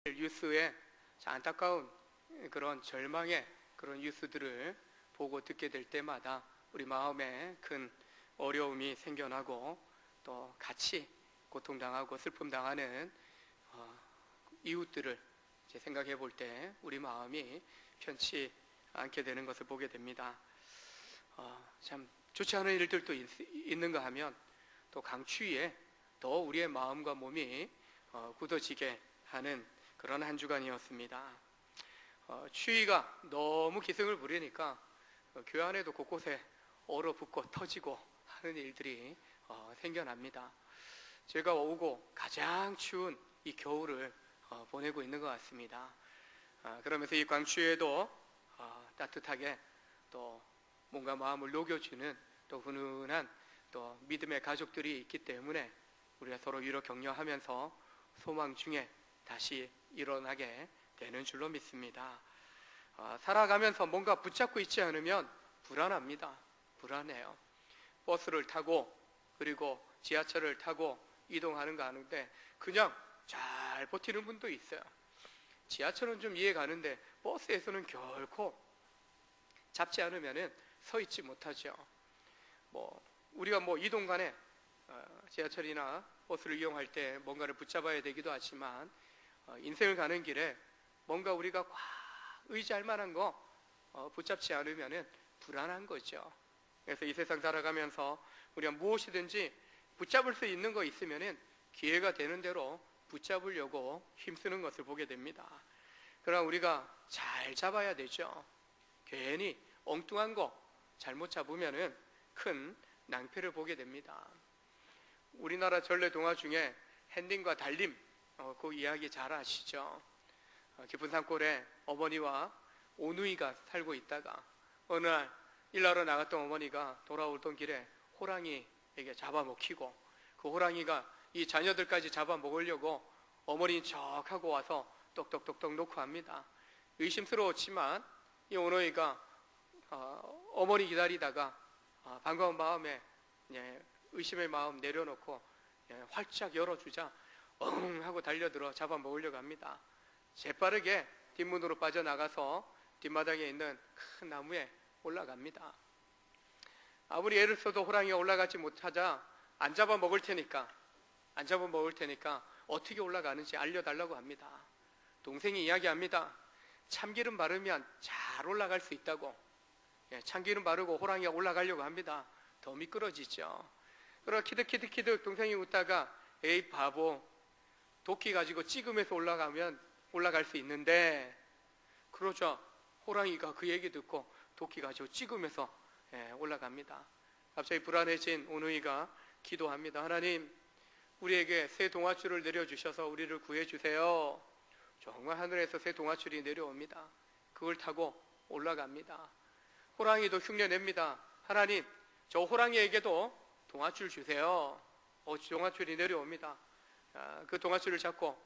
뉴스에 안타까운 그런 절망의 그런 뉴스들을 보고 듣게 될 때마다 우리 마음에 큰 어려움이 생겨나고 또 같이 고통당하고 슬픔당하는 이웃들을 생각해 볼 때 우리 마음이 편치 않게 되는 것을 보게 됩니다. 참 좋지 않은 일들도 있는가 하면 또 강추위에 더 우리의 마음과 몸이 굳어지게 하는 그런 한 주간이었습니다. 추위가 너무 기승을 부리니까 교회 안에도 곳곳에 얼어붙고 터지고 하는 일들이 생겨납니다. 제가 오고 가장 추운 이 겨울을 보내고 있는 것 같습니다. 그러면서 이 광추위에도 따뜻하게 또 몸과 마음을 녹여주는 또 훈훈한 또 믿음의 가족들이 있기 때문에 우리가 서로 위로 격려하면서 소망 중에 다시 일어나게 되는 줄로 믿습니다. 살아가면서 뭔가 붙잡고 있지 않으면 불안합니다. 불안해요. 버스를 타고 그리고 지하철을 타고 이동하는가 하는데 그냥 잘 버티는 분도 있어요. 지하철은 좀 이해 가는데 버스에서는 결코 잡지 않으면 서 있지 못하죠. 우리가 이동 간에 지하철이나 버스를 이용할 때 뭔가를 붙잡아야 되기도 하지만 인생을 가는 길에 뭔가 우리가 꽉 의지할 만한 거 붙잡지 않으면 불안한 거죠. 그래서 이 세상 살아가면서 우리가 무엇이든지 붙잡을 수 있는 거 있으면 기회가 되는 대로 붙잡으려고 힘쓰는 것을 보게 됩니다. 그러나 우리가 잘 잡아야 되죠. 괜히 엉뚱한 거 잘못 잡으면 큰 낭패를 보게 됩니다. 우리나라 전래 동화 중에 헨딩과 달림 그 이야기 잘 아시죠? 깊은 산골에 어머니와 오누이가 살고 있다가 어느 날 일하러 나갔던 어머니가 돌아오던 길에 호랑이에게 잡아먹히고 그 호랑이가 이 자녀들까지 잡아먹으려고 어머니인 척하고 와서 똑똑똑똑 놓고 합니다. 의심스러웠지만 이 오누이가 어머니 기다리다가 반가운 마음에 의심의 마음 내려놓고 활짝 열어주자 엉 하고 달려들어 잡아먹으려고 합니다. 재빠르게 뒷문으로 빠져나가서 뒷마당에 있는 큰 나무에 올라갑니다. 아무리 애를 써도 호랑이가 올라가지 못하자 안 잡아먹을 테니까 어떻게 올라가는지 알려달라고 합니다. 동생이 이야기합니다. 참기름 바르면 잘 올라갈 수 있다고. 참기름 바르고 호랑이가 올라가려고 합니다. 더 미끄러지죠. 그러나 키득키득키득 동생이 웃다가 에이 바보, 도끼 가지고 찍으면서 올라가면 올라갈 수 있는데, 그러자 호랑이가 그 얘기 듣고 도끼 가지고 찍으면서 올라갑니다. 갑자기 불안해진 오누이가 기도합니다. 하나님, 우리에게 새 동아줄을 내려주셔서 우리를 구해주세요. 정말 하늘에서 새 동아줄이 내려옵니다. 그걸 타고 올라갑니다. 호랑이도 흉내냅니다. 하나님, 저 호랑이에게도 동아줄 주세요. 동아줄이 내려옵니다. 그 동아줄을 잡고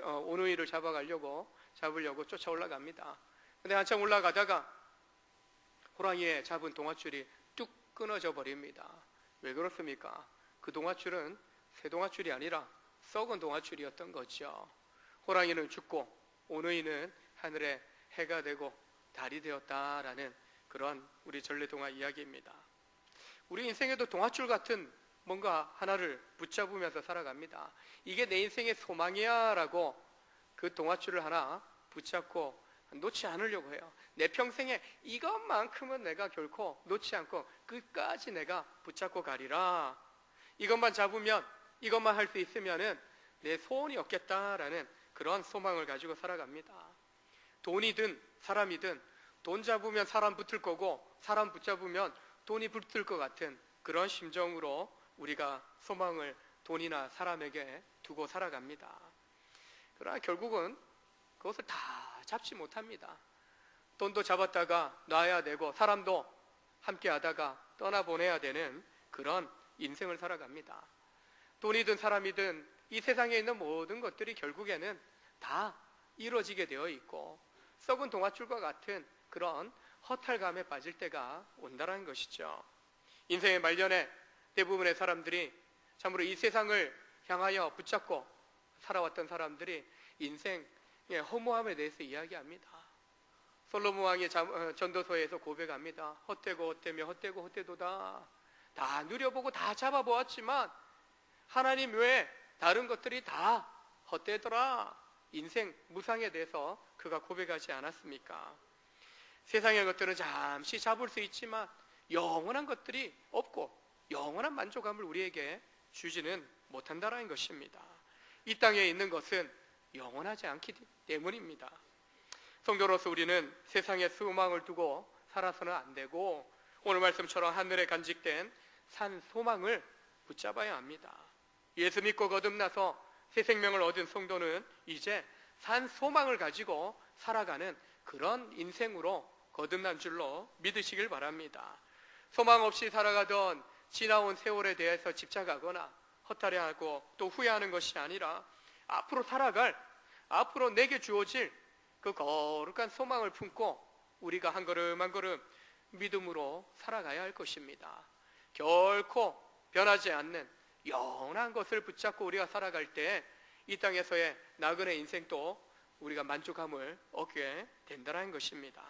오누이를 잡으려고 쫓아 올라갑니다. 근데 한참 올라가다가 호랑이의 잡은 동아줄이 뚝 끊어져 버립니다. 왜 그렇습니까? 그 동아줄은 새 동아줄이 아니라 썩은 동아줄이었던 거죠. 호랑이는 죽고 오누이는 하늘에 해가 되고 달이 되었다라는 그런 우리 전래동화 이야기입니다. 우리 인생에도 동아줄 같은 뭔가 하나를 붙잡으면서 살아갑니다. 이게 내 인생의 소망이야 라고 그 동아줄을 하나 붙잡고 놓지 않으려고 해요. 내 평생에 이것만큼은 내가 결코 놓지 않고 끝까지 내가 붙잡고 가리라. 이것만 잡으면, 이것만 할 수 있으면은 내 소원이 없겠다라는 그런 소망을 가지고 살아갑니다. 돈이든 사람이든 돈 잡으면 사람 붙을 거고 사람 붙잡으면 돈이 붙을 것 같은 그런 심정으로 우리가 소망을 돈이나 사람에게 두고 살아갑니다. 그러나 결국은 그것을 다 잡지 못합니다. 돈도 잡았다가 놔야 되고 사람도 함께 하다가 떠나보내야 되는 그런 인생을 살아갑니다. 돈이든 사람이든 이 세상에 있는 모든 것들이 결국에는 다 이루어지게 되어 있고 썩은 동아줄과 같은 그런 허탈감에 빠질 때가 온다는 것이죠. 인생의 말년에 대부분의 사람들이 참으로 이 세상을 향하여 붙잡고 살아왔던 사람들이 인생 허무함에 대해서 이야기합니다. 솔로몬 왕이 전도서에서 고백합니다. 헛되고 헛되며 헛되고 헛되도다. 다 누려보고 다 잡아보았지만 하나님 외에 다른 것들이 다 헛되더라. 인생 무상에 대해서 그가 고백하지 않았습니까? 세상의 것들은 잠시 잡을 수 있지만 영원한 것들이 없고 영원한 만족감을 우리에게 주지는 못한다라는 것입니다. 이 땅에 있는 것은 영원하지 않기 때문입니다. 성도로서 우리는 세상에 소망을 두고 살아서는 안 되고 오늘 말씀처럼 하늘에 간직된 산 소망을 붙잡아야 합니다. 예수 믿고 거듭나서 새 생명을 얻은 성도는 이제 산 소망을 가지고 살아가는 그런 인생으로 거듭난 줄로 믿으시길 바랍니다. 소망 없이 살아가던 지나온 세월에 대해서 집착하거나 허탈해하고 또 후회하는 것이 아니라 앞으로 살아갈, 앞으로 내게 주어질 그 거룩한 소망을 품고 우리가 한 걸음 한 걸음 믿음으로 살아가야 할 것입니다. 결코 변하지 않는 영원한 것을 붙잡고 우리가 살아갈 때 이 땅에서의 나그네 인생도 우리가 만족함을 얻게 된다는 것입니다.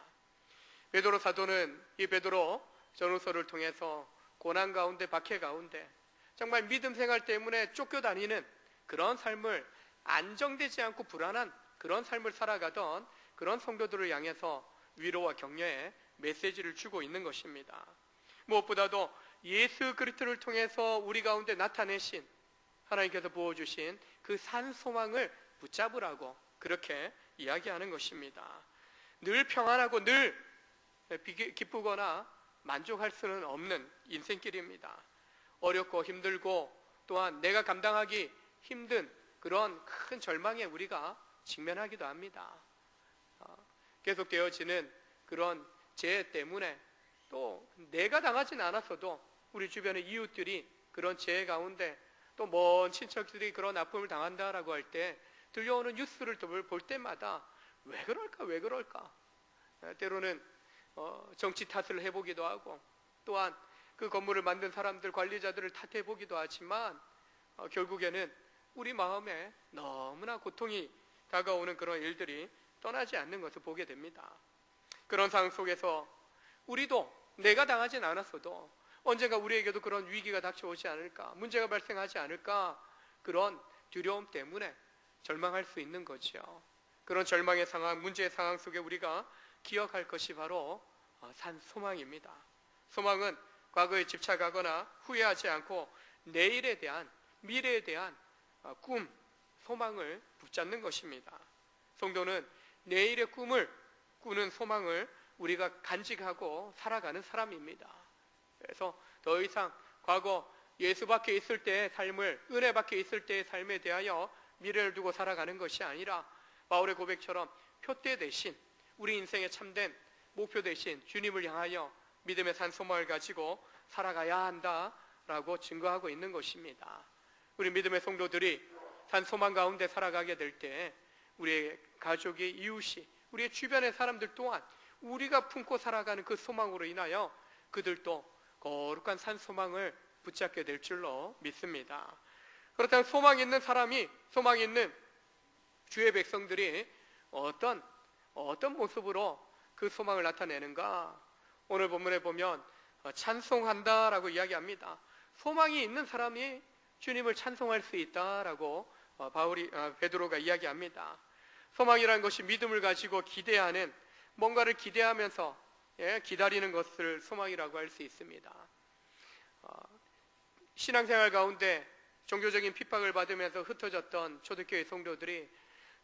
베드로 사도는 이 베드로 전후서를 통해서 고난 가운데 박해 가운데 정말 믿음 생활 때문에 쫓겨다니는 그런 삶을 안정되지 않고 불안한 그런 삶을 살아가던 그런 성도들을 향해서 위로와 격려의 메시지를 주고 있는 것입니다. 무엇보다도 예수 그리스도를 통해서 우리 가운데 나타내신 하나님께서 부어주신 그 산 소망을 붙잡으라고 그렇게 이야기하는 것입니다. 늘 평안하고 늘 기쁘거나 만족할 수는 없는 인생길입니다. 어렵고 힘들고 또한 내가 감당하기 힘든 그런 큰 절망에 우리가 직면하기도 합니다. 계속되어지는 그런 재해 때문에 또 내가 당하진 않았어도 우리 주변의 이웃들이 그런 재해 가운데 또 먼 친척들이 그런 아픔을 당한다라고 할 때 들려오는 뉴스를 볼 때마다 왜 그럴까? 때로는 정치 탓을 해보기도 하고 또한 그 건물을 만든 사람들, 관리자들을 탓해보기도 하지만 결국에는 우리 마음에 너무나 고통이 다가오는 그런 일들이 떠나지 않는 것을 보게 됩니다. 그런 상황 속에서 우리도 내가 당하진 않았어도 언젠가 우리에게도 그런 위기가 닥쳐오지 않을까, 문제가 발생하지 않을까, 그런 두려움 때문에 절망할 수 있는 거죠. 그런 절망의 상황, 문제의 상황 속에 우리가 기억할 것이 바로 산 소망입니다. 소망은 과거에 집착하거나 후회하지 않고 내일에 대한, 미래에 대한 꿈, 소망을 붙잡는 것입니다. 성도는 내일의 꿈을 꾸는 소망을 우리가 간직하고 살아가는 사람입니다. 그래서 더 이상 과거 예수 밖에 있을 때의 삶을, 은혜 밖에 있을 때의 삶에 대하여 미래를 두고 살아가는 것이 아니라 바울의 고백처럼 표대 대신 우리 인생의 참된 목표 대신 주님을 향하여 믿음의 산 소망을 가지고 살아가야 한다라고 증거하고 있는 것입니다. 우리 믿음의 성도들이 산 소망 가운데 살아가게 될 때 우리의 가족이, 이웃이, 우리의 주변의 사람들 또한 우리가 품고 살아가는 그 소망으로 인하여 그들도 거룩한 산 소망을 붙잡게 될 줄로 믿습니다. 그렇다면 소망 있는 사람이, 소망 있는 주의 백성들이 어떤 모습으로 그 소망을 나타내는가? 오늘 본문에 보면 찬송한다라고 이야기합니다. 소망이 있는 사람이 주님을 찬송할 수 있다라고 베드로가 이야기합니다. 소망이라는 것이 믿음을 가지고 기대하는, 뭔가를 기대하면서 기다리는 것을 소망이라고 할 수 있습니다. 신앙생활 가운데 종교적인 핍박을 받으면서 흩어졌던 초대교회 성도들이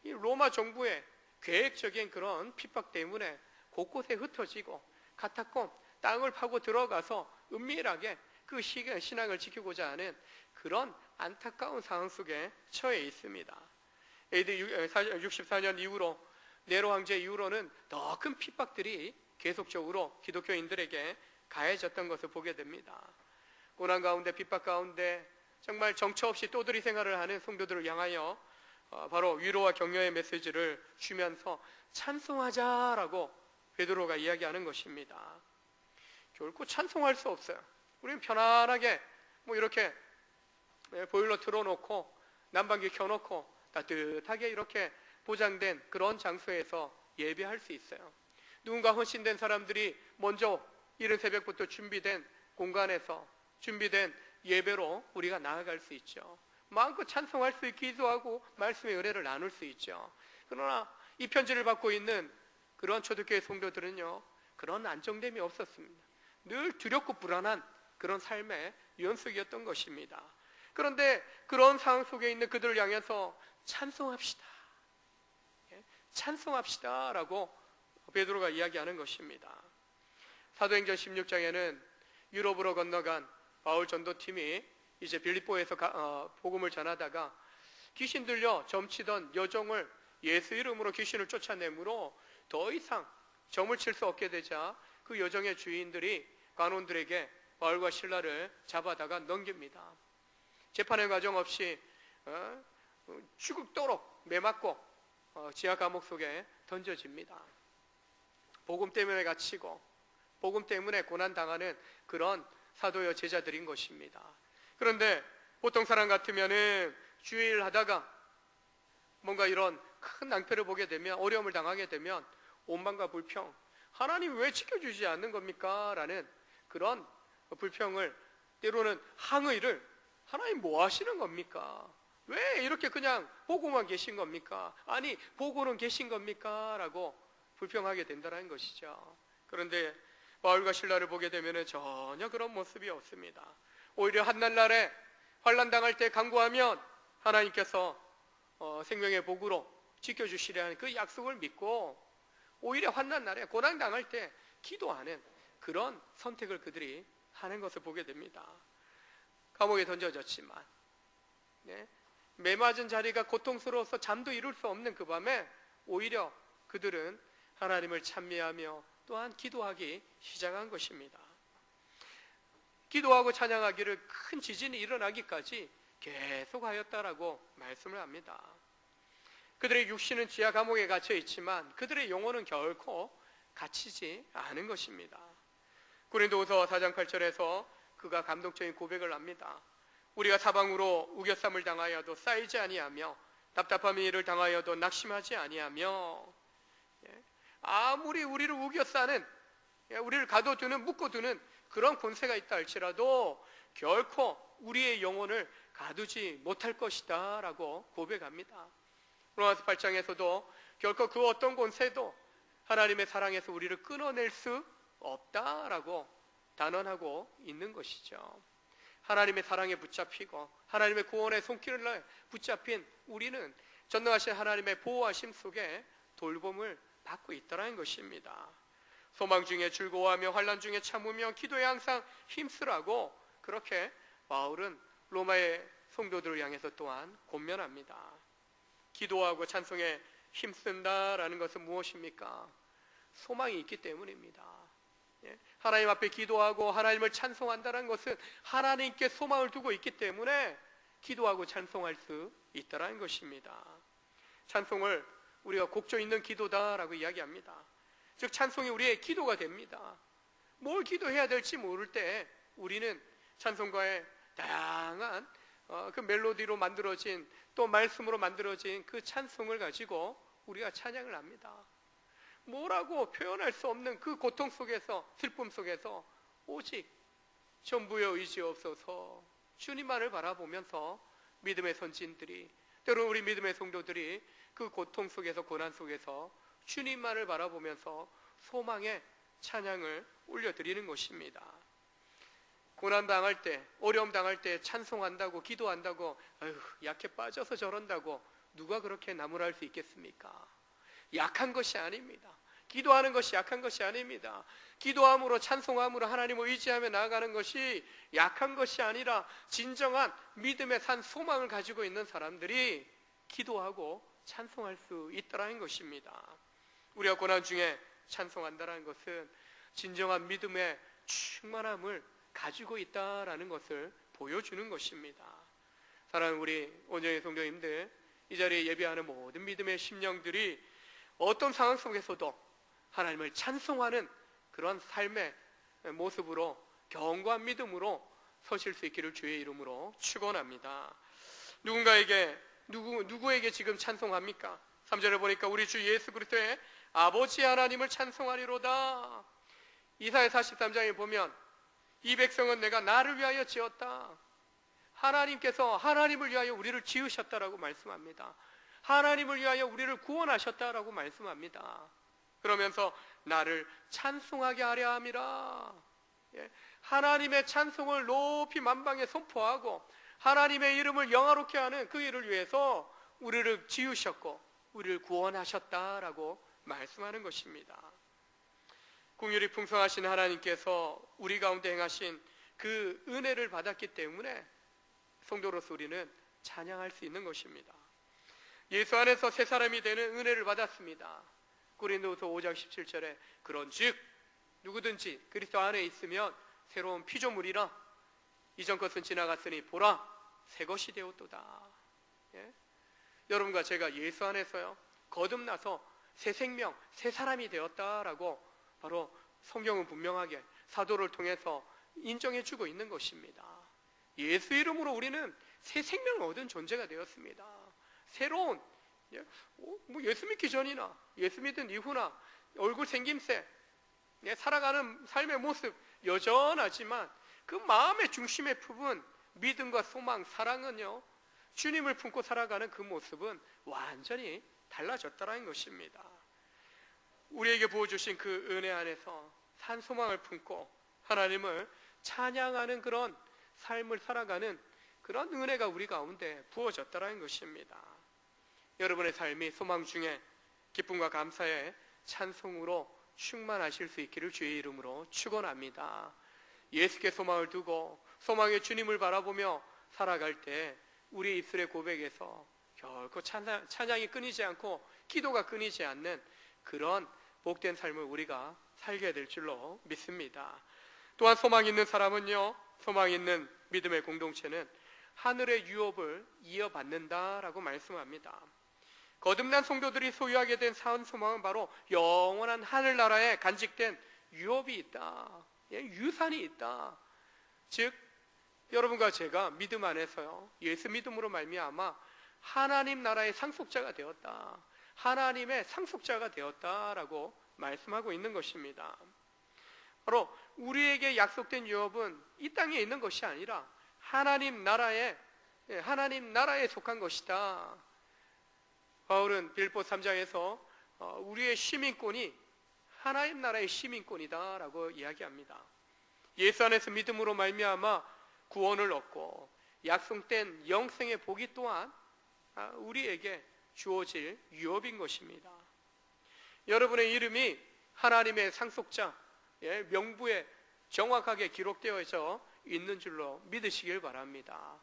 이 로마 정부의 계획적인 그런 핍박 때문에 곳곳에 흩어지고 카타콤, 땅을 파고 들어가서 은밀하게 그 신앙을 지키고자 하는 그런 안타까운 상황 속에 처해 있습니다. AD 64년 이후로, 네로 황제 이후로는 더 큰 핍박들이 계속적으로 기독교인들에게 가해졌던 것을 보게 됩니다. 고난 가운데, 핍박 가운데 정말 정처 없이 또들이 생활을 하는 성도들을 향하여 바로 위로와 격려의 메시지를 주면서 찬송하자라고 베드로가 이야기하는 것입니다. 결코 찬송할 수 없어요. 우리는 편안하게 이렇게 보일러 틀어놓고 난방기 켜놓고 따뜻하게 이렇게 보장된 그런 장소에서 예배할 수 있어요. 누군가 헌신된 사람들이 먼저 이른 새벽부터 준비된 공간에서 준비된 예배로 우리가 나아갈 수 있죠. 마음껏 찬송할 수 있게 기도하고 말씀의 은혜를 나눌 수 있죠. 그러나 이 편지를 받고 있는 그런 초대교회 성도들은요, 그런 안정됨이 없었습니다. 늘 두렵고 불안한 그런 삶의 연속이었던 것입니다. 그런데 그런 상황 속에 있는 그들을 향해서 찬송합시다, 찬송합시다 라고 베드로가 이야기하는 것입니다. 사도행전 16장에는 유럽으로 건너간 바울 전도팀이 이제 빌립보에서 복음을 전하다가 귀신 들려 점치던 여종을 예수 이름으로 귀신을 쫓아내므로 더 이상 점을 칠 수 없게 되자 그 여종의 주인들이 관원들에게 바울과 실라를 잡아다가 넘깁니다. 재판의 과정 없이 죽도록 매맞고 지하 감옥 속에 던져집니다. 복음 때문에 갇히고 복음 때문에 고난당하는 그런 사도여 제자들인 것입니다. 그런데 보통 사람 같으면은 주일 하다가 뭔가 이런 큰 낭패를 보게 되면, 어려움을 당하게 되면 원망과 불평, 하나님 왜 지켜주지 않는 겁니까? 라는 그런 불평을, 때로는 항의를, 하나님 뭐 하시는 겁니까? 왜 이렇게 그냥 보고만 계신 겁니까? 아니 보고는 계신 겁니까? 라고 불평하게 된다는 것이죠. 그런데 바울과 실라를 보게 되면 전혀 그런 모습이 없습니다. 오히려 한날날에 환난 당할 때 간구하면 하나님께서 생명의 복으로 지켜주시려는 그 약속을 믿고, 오히려 환난 날에 고난 당할 때 기도하는 그런 선택을 그들이 하는 것을 보게 됩니다. 감옥에 던져졌지만 매맞은 자리가 고통스러워서 잠도 이룰 수 없는 그 밤에 오히려 그들은 하나님을 찬미하며 또한 기도하기 시작한 것입니다. 기도하고 찬양하기를 큰 지진이 일어나기까지 계속하였다라고 말씀을 합니다. 그들의 육신은 지하 감옥에 갇혀 있지만 그들의 영혼은 결코 갇히지 않은 것입니다. 고린도후서 4장 8절에서 그가 감동적인 고백을 합니다. 우리가 사방으로 우겨쌈을 당하여도 쌓이지 아니하며 답답한 일을 당하여도 낙심하지 아니하며, 아무리 우리를 우겨싸는, 우리를 가둬두는, 묶어두는 그런 권세가 있다 할지라도 결코 우리의 영혼을 가두지 못할 것이다 라고 고백합니다. 로마서 8장에서도 결코 그 어떤 권세도 하나님의 사랑에서 우리를 끊어낼 수 없다라고 단언하고 있는 것이죠. 하나님의 사랑에 붙잡히고 하나님의 구원의 손길을 붙잡힌 우리는 전능하신 하나님의 보호하심 속에 돌봄을 받고 있다는 것입니다. 소망 중에 즐거워하며 환난 중에 참으며 기도에 항상 힘쓰라고 그렇게 바울은 로마의 성도들을 향해서 또한 권면합니다. 기도하고 찬송에 힘쓴다라는 것은 무엇입니까? 소망이 있기 때문입니다. 하나님 앞에 기도하고 하나님을 찬송한다는 것은 하나님께 소망을 두고 있기 때문에 기도하고 찬송할 수 있다는 것입니다. 찬송을 우리가 곡조 있는 기도다라고 이야기합니다. 즉 찬송이 우리의 기도가 됩니다. 뭘 기도해야 될지 모를 때 우리는 찬송가의 다양한 그 멜로디로 만들어진, 또 말씀으로 만들어진 그 찬송을 가지고 우리가 찬양을 합니다. 뭐라고 표현할 수 없는 그 고통 속에서, 슬픔 속에서 오직 전부여 의지없어서 주님만을 바라보면서 믿음의 선진들이, 때로는 우리 믿음의 성도들이 그 고통 속에서, 고난 속에서 주님만을 바라보면서 소망의 찬양을 올려드리는 것입니다. 고난 당할 때, 어려움 당할 때 찬송한다고, 기도한다고, 아유 약해 빠져서 저런다고 누가 그렇게 나무랄 수 있겠습니까? 약한 것이 아닙니다. 기도하는 것이 약한 것이 아닙니다. 기도함으로, 찬송함으로 하나님을 의지하며 나아가는 것이 약한 것이 아니라 진정한 믿음의 산 소망을 가지고 있는 사람들이 기도하고 찬송할 수 있다는 것입니다. 우리가 고난 중에 찬송한다는 것은 진정한 믿음의 충만함을 가지고 있다라는 것을 보여주는 것입니다. 사랑하는 우리 온전히 성도님들, 이 자리에 예배하는 모든 믿음의 심령들이 어떤 상황 속에서도 하나님을 찬송하는 그런 삶의 모습으로, 견고한 믿음으로 서실 수 있기를 주의 이름으로 축원합니다. 누구에게 지금 찬송합니까? 3절에 보니까 우리 주 예수 그리스도의 아버지 하나님을 찬송하리로다. 이사야 43장에 보면 이 백성은 내가 나를 위하여 지었다. 하나님께서 하나님을 위하여 우리를 지으셨다라고 말씀합니다. 하나님을 위하여 우리를 구원하셨다라고 말씀합니다. 그러면서 나를 찬송하게 하려 함이라. 하나님의 찬송을 높이 만방에 선포하고 하나님의 이름을 영화롭게 하는 그 일을 위해서 우리를 지으셨고 우리를 구원하셨다라고 말씀하는 것입니다. 긍휼이 풍성하신 하나님께서 우리 가운데 행하신 그 은혜를 받았기 때문에 성도로서 우리는 찬양할 수 있는 것입니다. 예수 안에서 새 사람이 되는 은혜를 받았습니다. 고린도후서 5장 17절에 그런즉 누구든지 그리스도 안에 있으면 새로운 피조물이라 이전 것은 지나갔으니 보라 새 것이 되었도다. 여러분과 제가 예수 안에서요 거듭나서 새 생명, 새 사람이 되었다라고 바로 성경은 분명하게 사도를 통해서 인정해 주고 있는 것입니다. 예수 이름으로 우리는 새 생명을 얻은 존재가 되었습니다. 새로운 예수 믿기 전이나 예수 믿은 이후나 얼굴 생김새, 살아가는 삶의 모습 여전하지만 그 마음의 중심에 품은 믿음과 소망, 사랑은요 주님을 품고 살아가는 그 모습은 완전히 달라졌다는 것입니다. 우리에게 부어주신 그 은혜 안에서 산 소망을 품고 하나님을 찬양하는 그런 삶을 살아가는 그런 은혜가 우리 가운데 부어졌다는 것입니다. 여러분의 삶이 소망 중에 기쁨과 감사의 찬송으로 충만하실 수 있기를 주의 이름으로 축원합니다. 예수께 소망을 두고 소망의 주님을 바라보며 살아갈 때 우리 입술의 고백에서 결코 찬양이 끊이지 않고 기도가 끊이지 않는 그런 복된 삶을 우리가 살게 될 줄로 믿습니다. 또한 소망 있는 사람은요, 소망 있는 믿음의 공동체는 하늘의 유업을 이어받는다라고 말씀합니다. 거듭난 성도들이 소유하게 된 산 소망은 바로 영원한 하늘나라에 간직된 유업이 있다, 유산이 있다. 즉 여러분과 제가 믿음 안에서요 예수 믿음으로 말미암아 하나님 나라의 상속자가 되었다, 하나님의 상속자가 되었다라고 말씀하고 있는 것입니다. 바로 우리에게 약속된 유업은 이 땅에 있는 것이 아니라 하나님 나라에 속한 것이다. 바울은 빌립보 3장에서 우리의 시민권이 하나님 나라의 시민권이다 라고 이야기합니다. 예수 안에서 믿음으로 말미암아 구원을 얻고 약속된 영생의 복이 또한 우리에게 주어질 유업인 것입니다. 여러분의 이름이 하나님의 상속자 명부에 정확하게 기록되어져 있는 줄로 믿으시길 바랍니다.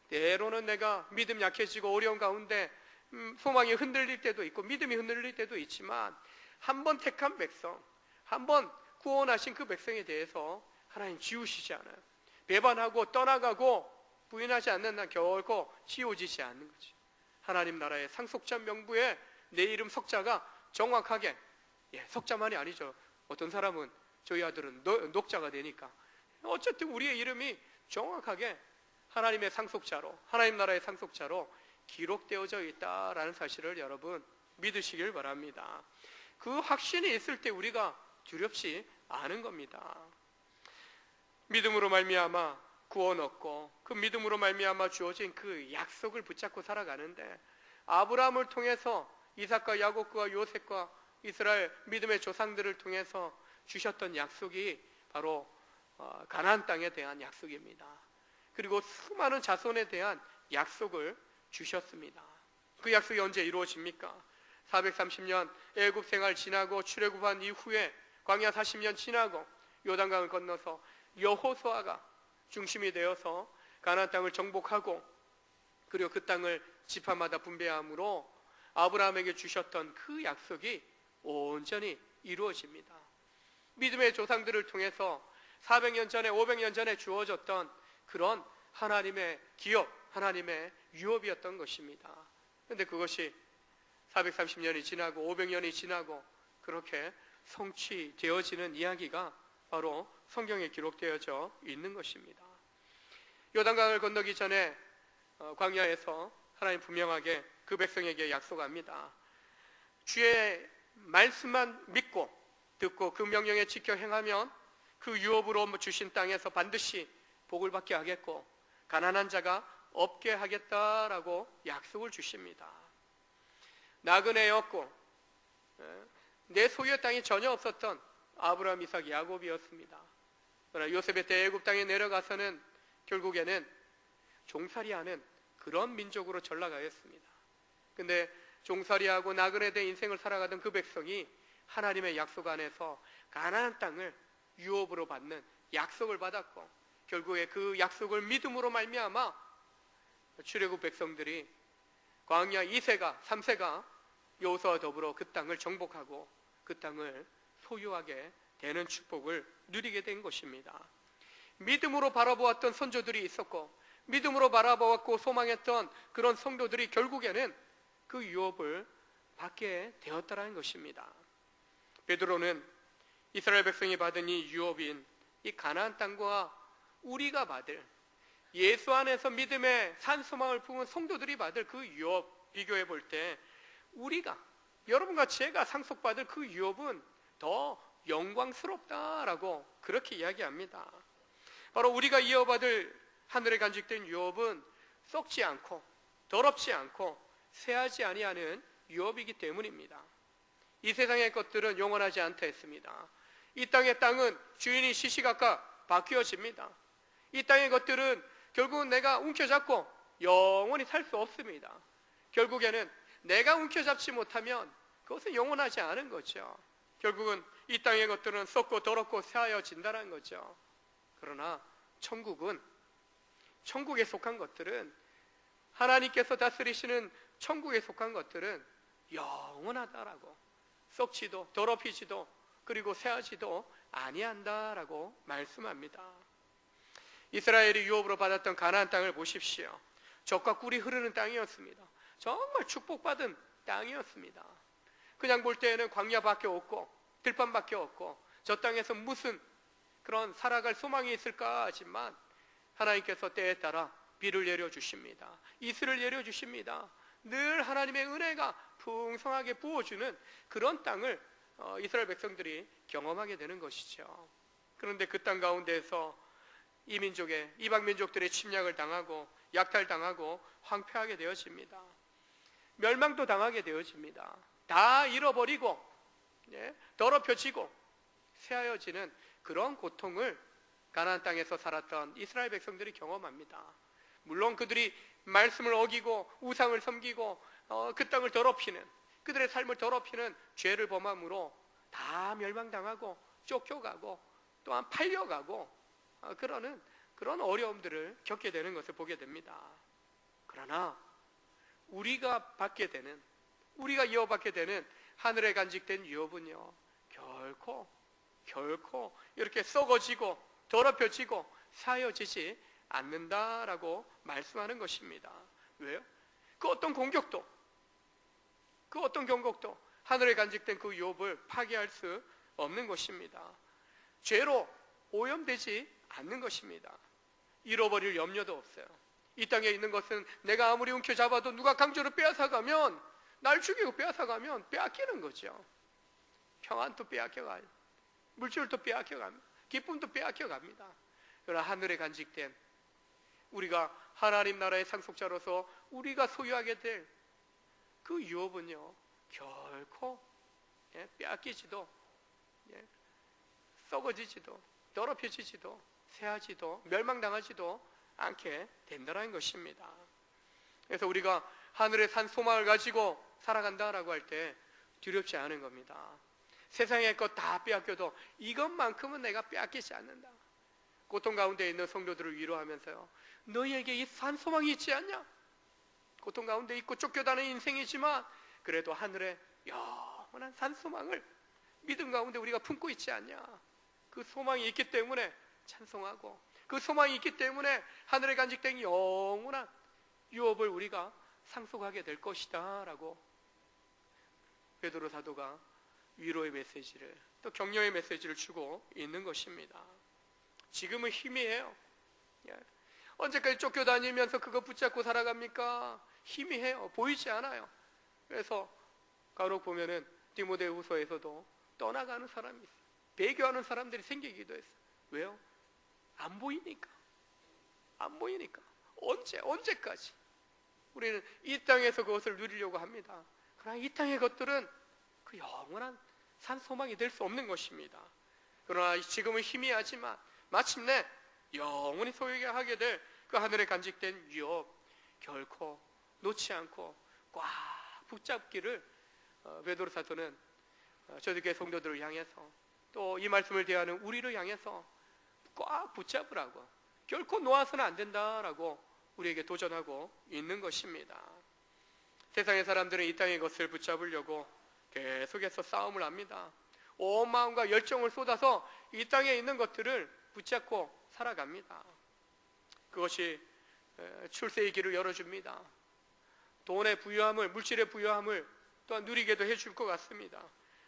때로는 내가 믿음 약해지고 어려운 가운데 소망이 흔들릴 때도 있고 믿음이 흔들릴 때도 있지만 한 번 택한 백성, 한 번 구원하신 그 백성에 대해서 하나님 지우시지 않아요. 배반하고 떠나가고 부인하지 않는 난 결코 지워지지 않는 거지. 하나님 나라의 상속자 명부에 내 이름 석자가 정확하게, 석자만이 아니죠. 어떤 사람은 저희 아들은 녹자가 되니까 어쨌든 우리의 이름이 정확하게 하나님의 상속자로, 하나님 나라의 상속자로 기록되어져 있다라는 사실을 여러분 믿으시길 바랍니다. 그 확신이 있을 때 우리가 두렵지 않은 겁니다. 믿음으로 말미암아 구원 얻고 그 믿음으로 말미암아 주어진 그 약속을 붙잡고 살아가는데 아브라함을 통해서 이삭과 야곱과 요셉과 이스라엘 믿음의 조상들을 통해서 주셨던 약속이 바로 가나안 땅에 대한 약속입니다. 그리고 수많은 자손에 대한 약속을 주셨습니다. 그 약속이 언제 이루어집니까? 430년 애굽 생활 지나고 출애굽한 이후에 광야 40년 지나고 요단강을 건너서 여호수아가 중심이 되어서 가나안 땅을 정복하고 그리고 그 땅을 지파마다 분배함으로 아브라함에게 주셨던 그 약속이 온전히 이루어집니다. 믿음의 조상들을 통해서 400년 전에 500년 전에 주어졌던 그런 하나님의 기업, 하나님의 유업이었던 것입니다. 그런데 그것이 430년이 지나고 500년이 지나고 그렇게 성취되어지는 이야기가 바로 성경에 기록되어져 있는 것입니다. 요단강을 건너기 전에 광야에서 하나님 분명하게 그 백성에게 약속합니다. 주의 말씀만 믿고 듣고 그 명령에 지켜 행하면 그 유업으로 주신 땅에서 반드시 복을 받게 하겠고 가난한 자가 없게 하겠다라고 약속을 주십니다. 나그네였고 내 소유의 땅이 전혀 없었던 아브라함, 이삭, 야곱이었습니다. 그러나 요셉의 대애굽 땅에 내려가서는 결국에는 종살이하는 그런 민족으로 전락하였습니다. 근데 종살이하고 나그네된 인생을 살아가던 그 백성이 하나님의 약속 안에서 가나안 땅을 유업으로 받는 약속을 받았고 결국에 그 약속을 믿음으로 말미암아 출애굽 백성들이 광야 2세가 3세가 여호수아와 더불어 그 땅을 정복하고 그 땅을 소유하게 되는 축복을 누리게 된 것입니다. 믿음으로 바라보았던 선조들이 있었고 믿음으로 바라보았고 소망했던 그런 성도들이 결국에는 그 유업을 받게 되었다는 것입니다. 베드로는 이스라엘 백성이 받은 이 유업인 이 가나안 땅과 우리가 받을 예수 안에서 믿음의 산소망을 품은 성도들이 받을 그 유업 비교해 볼 때 우리가 여러분과 제가 상속받을 그 유업은 더 영광스럽다라고 그렇게 이야기합니다. 바로 우리가 이어받을 하늘에 간직된 유업은 썩지 않고 더럽지 않고 쇠하지 아니하는 유업이기 때문입니다. 이 세상의 것들은 영원하지 않다 했습니다. 이 땅의 땅은 주인이 시시각각 바뀌어집니다. 이 땅의 것들은 결국은 내가 움켜잡고 영원히 살 수 없습니다. 결국에는 내가 움켜잡지 못하면 그것은 영원하지 않은 거죠. 결국은 이 땅의 것들은 썩고 더럽고 쇠하여진다는 거죠. 그러나 천국에 속한 것들은 하나님께서 다스리시는 천국에 속한 것들은 영원하다라고 썩지도 더럽히지도 그리고 쇠하지도 아니한다라고 말씀합니다. 이스라엘이 유업으로 받았던 가나안 땅을 보십시오. 젖과 꿀이 흐르는 땅이었습니다. 정말 축복받은 땅이었습니다. 그냥 볼 때에는 광야밖에 없고 들판밖에 없고 저 땅에서 무슨 그런 살아갈 소망이 있을까 하지만 하나님께서 때에 따라 비를 내려주십니다. 이슬을 내려주십니다. 늘 하나님의 은혜가 풍성하게 부어주는 그런 땅을 이스라엘 백성들이 경험하게 되는 것이죠. 그런데 그 땅 가운데에서 이 민족의 이방 민족들의 침략을 당하고 약탈당하고 황폐하게 되어집니다. 멸망도 당하게 되어집니다. 다 잃어버리고 더럽혀지고 쇠하여지는 그런 고통을 가나안 땅에서 살았던 이스라엘 백성들이 경험합니다. 물론 그들이 말씀을 어기고 우상을 섬기고 그 땅을 더럽히는 그들의 삶을 더럽히는 죄를 범함으로 다 멸망당하고 쫓겨가고 또한 팔려가고 그러는 그런 어려움들을 겪게 되는 것을 보게 됩니다. 그러나 우리가 이어받게 되는 하늘에 간직된 유업은요 결코 이렇게 썩어지고 더럽혀지고 사여지지 않는다라고 말씀하는 것입니다. 왜요? 그 어떤 공격도 하늘에 간직된 그 유업을 파괴할 수 없는 것입니다. 죄로 오염되지 않는 것입니다. 잃어버릴 염려도 없어요. 이 땅에 있는 것은 내가 아무리 움켜잡아도 누가 강제로 빼앗아가면 날 죽이고 빼앗아가면 빼앗기는 거죠. 평안도 빼앗겨가요. 물질도 빼앗겨갑니다. 기쁨도 빼앗겨갑니다. 그러나 하늘에 간직된 우리가 하나님 나라의 상속자로서 우리가 소유하게 될 그 유업은요 결코 빼앗기지도 썩어지지도 더럽혀지지도 쇠하지도 멸망당하지도 않게 된다는 것입니다. 그래서 우리가 하늘의 산 소망을 가지고 살아간다라고 할 때 두렵지 않은 겁니다. 세상의 것 다 빼앗겨도 이것만큼은 내가 빼앗기지 않는다. 고통 가운데 있는 성도들을 위로하면서요, 너희에게 이 산 소망이 있지 않냐? 고통 가운데 있고 쫓겨다니는 인생이지만 그래도 하늘에 영원한 산 소망을 믿음 가운데 우리가 품고 있지 않냐? 그 소망이 있기 때문에 찬송하고 그 소망이 있기 때문에 하늘에 간직된 영원한 유업을 우리가 상속하게 될 것이다 라고 베드로 사도가 위로의 메시지를 또 격려의 메시지를 주고 있는 것입니다. 지금은 희미해요. 언제까지 쫓겨다니면서 그거 붙잡고 살아갑니까? 희미해요. 보이지 않아요. 그래서 간혹 보면은 디모데후서에서도 떠나가는 사람이 있어요. 배교하는 사람들이 생기기도 했어요. 왜요? 안 보이니까. 안 보이니까. 언제까지? 우리는 이 땅에서 그것을 누리려고 합니다. 그러나 이 땅의 것들은 그 영원한 산소망이 될 수 없는 것입니다. 그러나 지금은 희미하지만 마침내 영원히 소유하게 될 그 하늘에 간직된 유업 결코 놓지 않고 꽉 붙잡기를 베드로 사도는 초대교회 성도들을 향해서 또 이 말씀을 대하는 우리를 향해서 꽉 붙잡으라고, 결코 놓아서는 안 된다라고 우리에게 도전하고 있는 것입니다. 세상의 사람들은 이 땅의 것을 붙잡으려고 계속해서 싸움을 합니다. 온 마음과 열정을 쏟아서 이 땅에 있는 것들을 붙잡고 살아갑니다. 그것이 출세의 길을 열어줍니다. 돈의 부유함을, 물질의 부유함을 또한 누리게도 해줄 것 같습니다.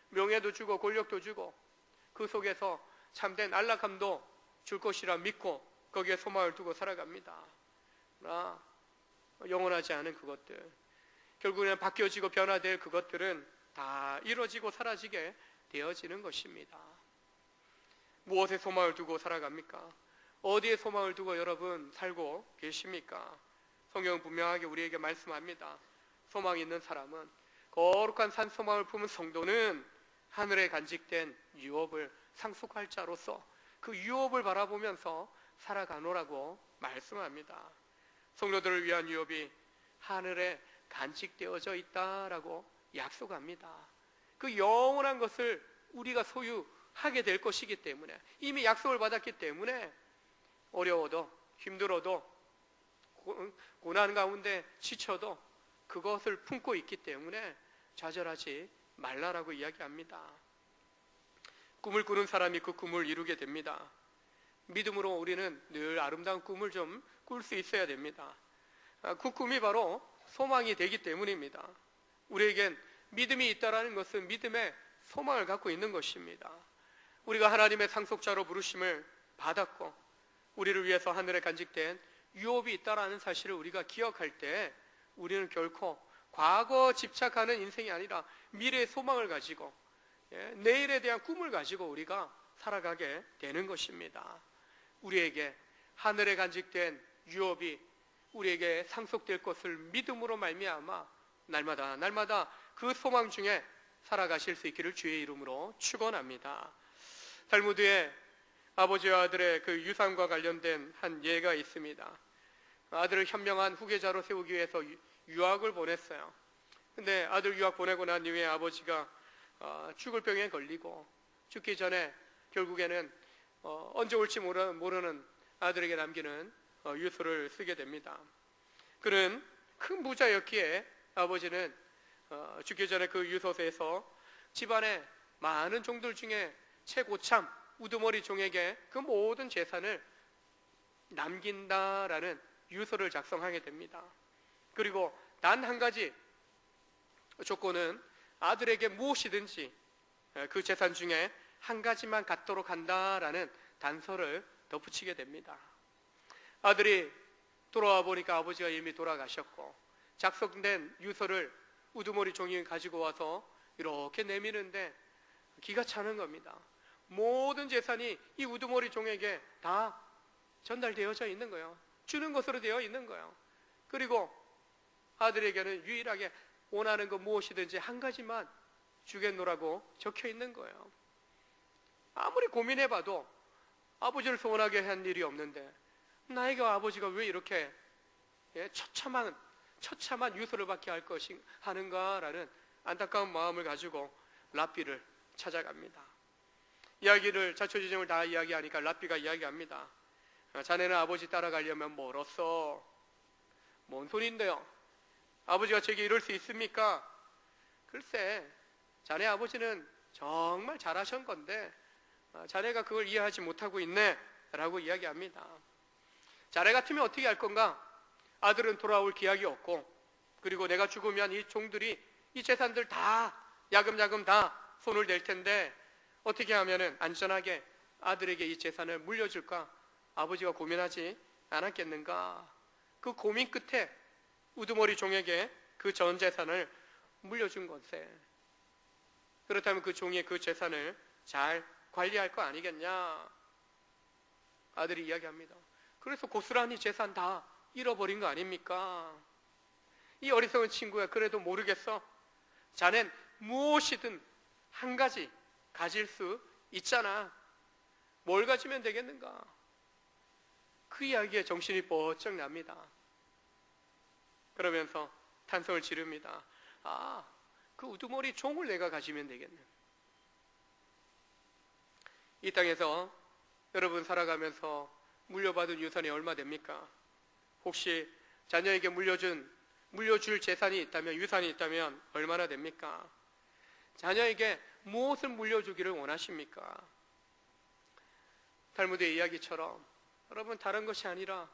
명예도 주고 권력도 주고 그 속에서 참된 안락함도 줄 것이라 믿고 거기에 소망을 두고 살아갑니다. 그러나 영원하지 않은 그것들, 결국에는 바뀌어지고 변화될 그것들은 다 이루어지고 사라지게 되어지는 것입니다. 무엇에 소망을 두고 살아갑니까? 어디에 소망을 두고 여러분 살고 계십니까? 성경은 분명하게 우리에게 말씀합니다. 소망 있는 사람은, 거룩한 산소망을 품은 성도는 하늘에 간직된 유업을 상속할 자로서 그 유업을 바라보면서 살아가노라고 말씀합니다. 성도들을 위한 유업이 하늘에 간직되어져 있다라고 약속합니다. 그 영원한 것을 우리가 소유하게 될 것이기 때문에, 이미 약속을 받았기 때문에 어려워도 힘들어도 고난 가운데 지쳐도 그것을 품고 있기 때문에 좌절하지 말라라고 이야기합니다. 꿈을 꾸는 사람이 그 꿈을 이루게 됩니다. 믿음으로 우리는 늘 아름다운 꿈을 좀 꿀 수 있어야 됩니다. 그 꿈이 바로 소망이 되기 때문입니다. 우리에겐 믿음이 있다라는 것은 믿음의 소망을 갖고 있는 것입니다. 우리가 하나님의 상속자로 부르심을 받았고 우리를 위해서 하늘에 간직된 유업이 있다라는 사실을 우리가 기억할 때 우리는 결코 과거 집착하는 인생이 아니라 미래의 소망을 가지고 내일에 대한 꿈을 가지고 우리가 살아가게 되는 것입니다. 우리에게 하늘에 간직된 유업이 우리에게 상속될 것을 믿음으로 말미암아 날마다 그 소망 중에 살아가실 수 있기를 주의 이름으로 축원합니다. 탈무드에 아버지와 아들의 그 유산과 관련된 한 예가 있습니다. 아들을 현명한 후계자로 세우기 위해서 유학을 보냈어요. 근데 아들 유학 보내고 난 이후에 아버지가 죽을 병에 걸리고 죽기 전에 결국에는 언제 올지 모르는 아들에게 남기는 유서를 쓰게 됩니다. 그는 큰 부자였기에 아버지는 죽기 전에 그 유서에서 집안의 많은 종들 중에 최고참 우두머리 종에게 그 모든 재산을 남긴다라는 유서를 작성하게 됩니다. 그리고 단 한 가지 조건은 아들에게 무엇이든지 그 재산 중에 한 가지만 갖도록 한다라는 단서를 덧붙이게 됩니다. 아들이 돌아와 보니까 아버지가 이미 돌아가셨고 작성된 유서를 우두머리 종이 가지고 와서 이렇게 내미는데 기가 차는 겁니다. 모든 재산이 이 우두머리 종에게 다 전달되어져 있는 거예요. 주는 것으로 되어 있는 거예요. 그리고 아들에게는 유일하게 원하는 것 무엇이든지 한 가지만 주겠노라고 적혀 있는 거예요. 아무리 고민해봐도 아버지를 소원하게 한 일이 없는데 나에게 아버지가 왜 이렇게 처참한 유서를 받게 하는가라는 안타까운 마음을 가지고 랍비를 찾아갑니다. 이야기를 자초지종을 다 이야기하니까 랍비가 이야기합니다. 자네는 아버지 따라가려면 멀었어. 뭔 소린데요? 아버지가 제게 이럴 수 있습니까? 글쎄, 자네 아버지는 정말 잘하신 건데 자네가 그걸 이해하지 못하고 있네 라고 이야기합니다. 자네 같으면 어떻게 할 건가? 아들은 돌아올 기약이 없고 그리고 내가 죽으면 이 종들이 이 재산들 다 야금야금 다 손을 댈 텐데 어떻게 하면 안전하게 아들에게 이 재산을 물려줄까? 아버지가 고민하지 않았겠는가? 그 고민 끝에 우두머리 종에게 그 전 재산을 물려준 것에 그렇다면 그 종이 그 재산을 잘 관리할 거 아니겠냐? 아들이 이야기합니다. 그래서 고스란히 재산 다 잃어버린 거 아닙니까? 이 어리석은 친구야, 그래도 모르겠어? 자넨 무엇이든 한 가지 가질 수 있잖아. 뭘 가지면 되겠는가? 그 이야기에 정신이 번쩍 납니다. 그러면서 탄성을 지릅니다. 아, 그 우두머리 종을 내가 가지면 되겠네. 이 땅에서 여러분 살아가면서 물려받은 유산이 얼마 됩니까? 혹시 자녀에게 물려줄 재산이 있다면, 유산이 있다면 얼마나 됩니까? 자녀에게 무엇을 물려주기를 원하십니까? 탈무드의 이야기처럼 여러분 다른 것이 아니라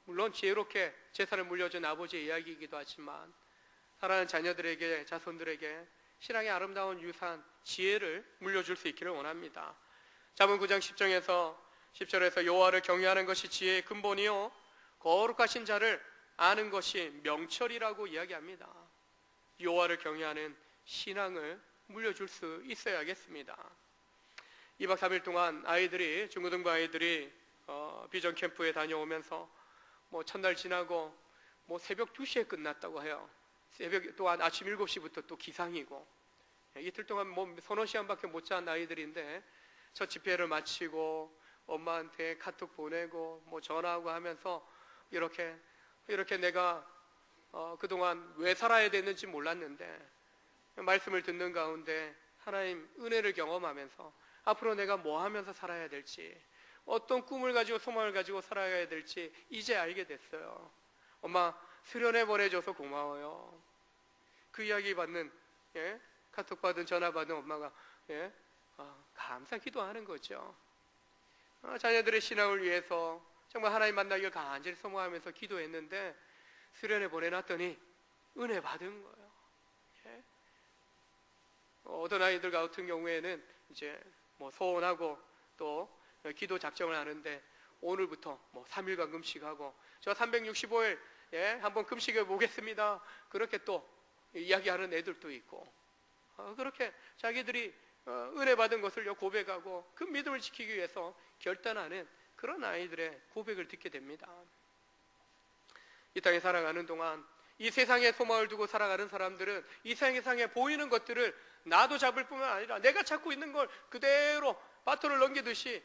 물론 지혜롭게 재산을 물려준 아버지의 이야기이기도 하지만 사랑하는 자녀들에게, 자손들에게 신앙의 아름다운 유산, 지혜를 물려줄 수 있기를 원합니다. 잠언 9장 10절에서 여호와를 경외하는 것이 지혜의 근본이요 거룩하신 자를 아는 것이 명철이라고 이야기합니다. 여호와를 경외하는 신앙을 물려줄 수 있어야겠습니다. 2박 3일 동안 중고등부 아이들이 비전 캠프에 다녀오면서 첫날 지나고 새벽 2시에 끝났다고 해요. 새벽 또한 아침 7시부터 또 기상이고 이틀 동안 서너 시간밖에 못 잔 아이들인데 첫 집회를 마치고 엄마한테 카톡 보내고 전화하고 하면서 이렇게 내가 그동안 왜 살아야 되는지 몰랐는데 말씀을 듣는 가운데 하나님 은혜를 경험하면서 앞으로 내가 뭐 하면서 살아야 될지, 어떤 꿈을 가지고 소망을 가지고 살아가야 될지 이제 알게 됐어요. 엄마 수련회 보내줘서 고마워요. 그 이야기 받는 카톡 받은 전화 받은 엄마가 감사 기도하는 거죠. 자녀들의 신앙을 위해서 정말 하나님 만나기를 간절히 소망하면서 기도했는데 수련회 보내놨더니 은혜 받은 거예요. 어떤 아이들 같은 경우에는 이제 소원하고 또 기도 작정을 하는데 오늘부터 3일간 금식하고 저 365일 한번 금식해 보겠습니다. 그렇게 또 이야기하는 애들도 있고 그렇게 자기들이 은혜 받은 것을 고백하고 그 믿음을 지키기 위해서 결단하는 그런 아이들의 고백을 듣게 됩니다. 이 땅에 살아가는 동안 이 세상에 소망을 두고 살아가는 사람들은 이 세상에 보이는 것들을 나도 잡을 뿐만 아니라 내가 찾고 있는 걸 그대로 바톤을 넘기듯이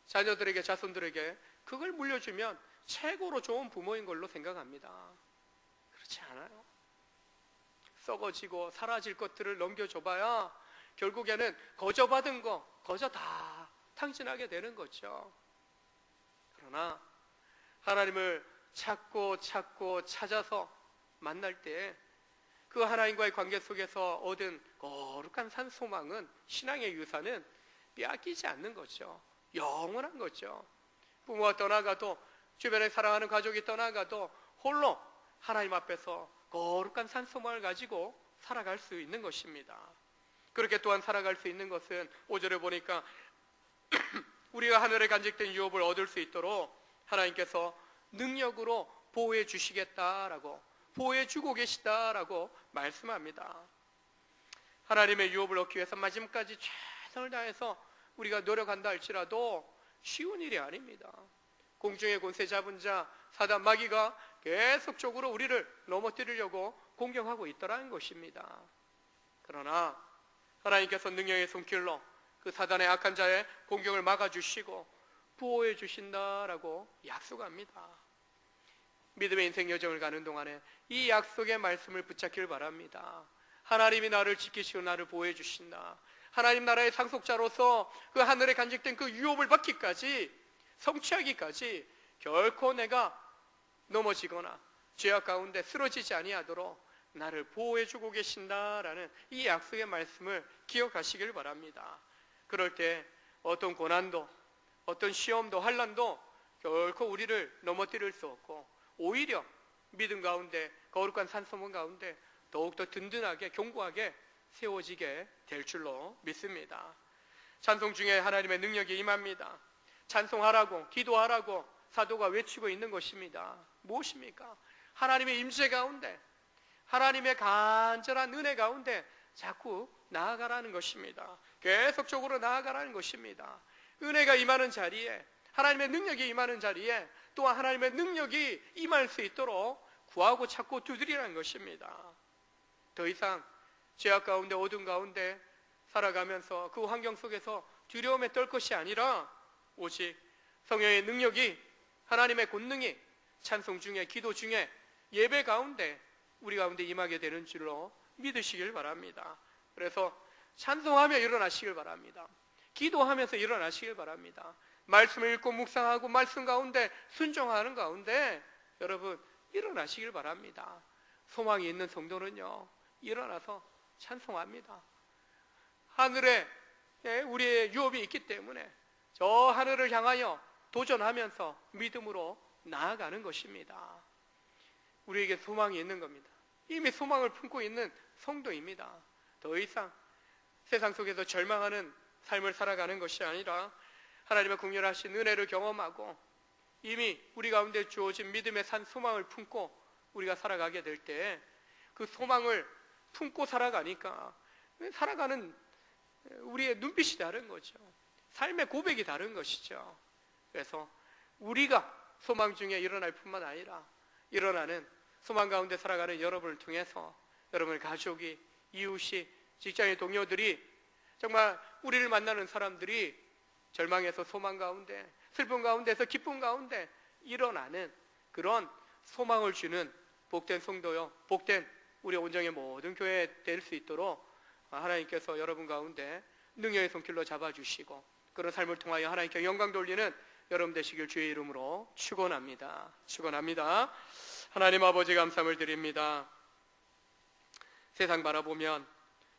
자녀들에게, 자손들에게 그걸 물려주면 최고로 좋은 부모인 걸로 생각합니다. 그렇지 않아요. 썩어지고 사라질 것들을 넘겨줘봐야 결국에는 거저 받은 거 거저 다 탕진하게 되는 거죠. 그러나 하나님을 찾고 찾아서 만날 때 그 하나님과의 관계 속에서 얻은 거룩한 산소망은, 신앙의 유산은 빼앗기지 않는 거죠. 영원한 거죠. 부모가 떠나가도, 주변에 사랑하는 가족이 떠나가도 홀로 하나님 앞에서 거룩한 산소망을 가지고 살아갈 수 있는 것입니다. 그렇게 또한 살아갈 수 있는 것은 5절에 보니까 우리가 하늘에 간직된 유업을 얻을 수 있도록 하나님께서 능력으로 보호해 주시겠다라고, 보호해 주고 계시다라고 말씀합니다. 하나님의 유업을 얻기 위해서 마지막까지 최선을 다해서 우리가 노력한다 할지라도 쉬운 일이 아닙니다. 공중의 권세 잡은 자 사단 마귀가 계속적으로 우리를 넘어뜨리려고 공격하고 있더라는 것입니다. 그러나 하나님께서 능력의 손길로 그 사단의 악한 자의 공격을 막아주시고 보호해 주신다라고 약속합니다. 믿음의 인생 여정을 가는 동안에 이 약속의 말씀을 붙잡기를 바랍니다. 하나님이 나를 지키시고 나를 보호해 주신다. 하나님 나라의 상속자로서 그 하늘에 간직된 그 유업을 받기까지, 성취하기까지 결코 내가 넘어지거나 죄악 가운데 쓰러지지 아니하도록 나를 보호해 주고 계신다라는 이 약속의 말씀을 기억하시길 바랍니다. 그럴 때 어떤 고난도, 어떤 시험도, 환난도 결코 우리를 넘어뜨릴 수 없고 오히려 믿음 가운데, 거룩한 산소문 가운데 더욱더 든든하게, 견고하게 세워지게 될 줄로 믿습니다. 찬송 중에 하나님의 능력이 임합니다. 찬송하라고, 기도하라고 사도가 외치고 있는 것입니다. 무엇입니까? 하나님의 임재 가운데, 하나님의 간절한 은혜 가운데 자꾸 나아가라는 것입니다. 계속적으로 나아가라는 것입니다. 은혜가 임하는 자리에, 하나님의 능력이 임하는 자리에 또한 하나님의 능력이 임할 수 있도록 구하고 찾고 두드리라는 것입니다. 더 이상 죄악 가운데 어둠 가운데 살아가면서 그 환경 속에서 두려움에 떨 것이 아니라 오직 성령의 능력이, 하나님의 권능이 찬송 중에, 기도 중에, 예배 가운데 우리 가운데 임하게 되는 줄로 믿으시길 바랍니다. 그래서 찬송하며 일어나시길 바랍니다. 기도하면서 일어나시길 바랍니다. 말씀을 읽고 묵상하고 말씀 가운데 순종하는 가운데 여러분 일어나시길 바랍니다. 소망이 있는 성도는요, 일어나서 찬송합니다. 하늘에 우리의 유업이 있기 때문에 저 하늘을 향하여 도전하면서 믿음으로 나아가는 것입니다. 우리에게 소망이 있는 겁니다. 이미 소망을 품고 있는 성도입니다. 더 이상 세상 속에서 절망하는 삶을 살아가는 것이 아니라 하나님의 긍휼하신 은혜를 경험하고 이미 우리 가운데 주어진 믿음의 산 소망을 품고 우리가 살아가게 될 때 그 소망을 품고 살아가니까 살아가는 우리의 눈빛이 다른 거죠. 삶의 고백이 다른 것이죠. 그래서 우리가 소망 중에 일어날 뿐만 아니라 일어나는 소망 가운데 살아가는 여러분을 통해서 여러분의 가족이, 이웃이, 직장의 동료들이, 정말 우리를 만나는 사람들이 절망에서 소망 가운데, 슬픔 가운데서 기쁨 가운데 일어나는 그런 소망을 주는 복된 성도요, 복된 우리 온정의 모든 교회 될 수 있도록 하나님께서 여러분 가운데 능력의 손길로 잡아주시고 그런 삶을 통하여 하나님께 영광 돌리는 여러분 되시길 주의 이름으로 축원합니다. 축원합니다. 하나님 아버지 감사함을 드립니다. 세상 바라보면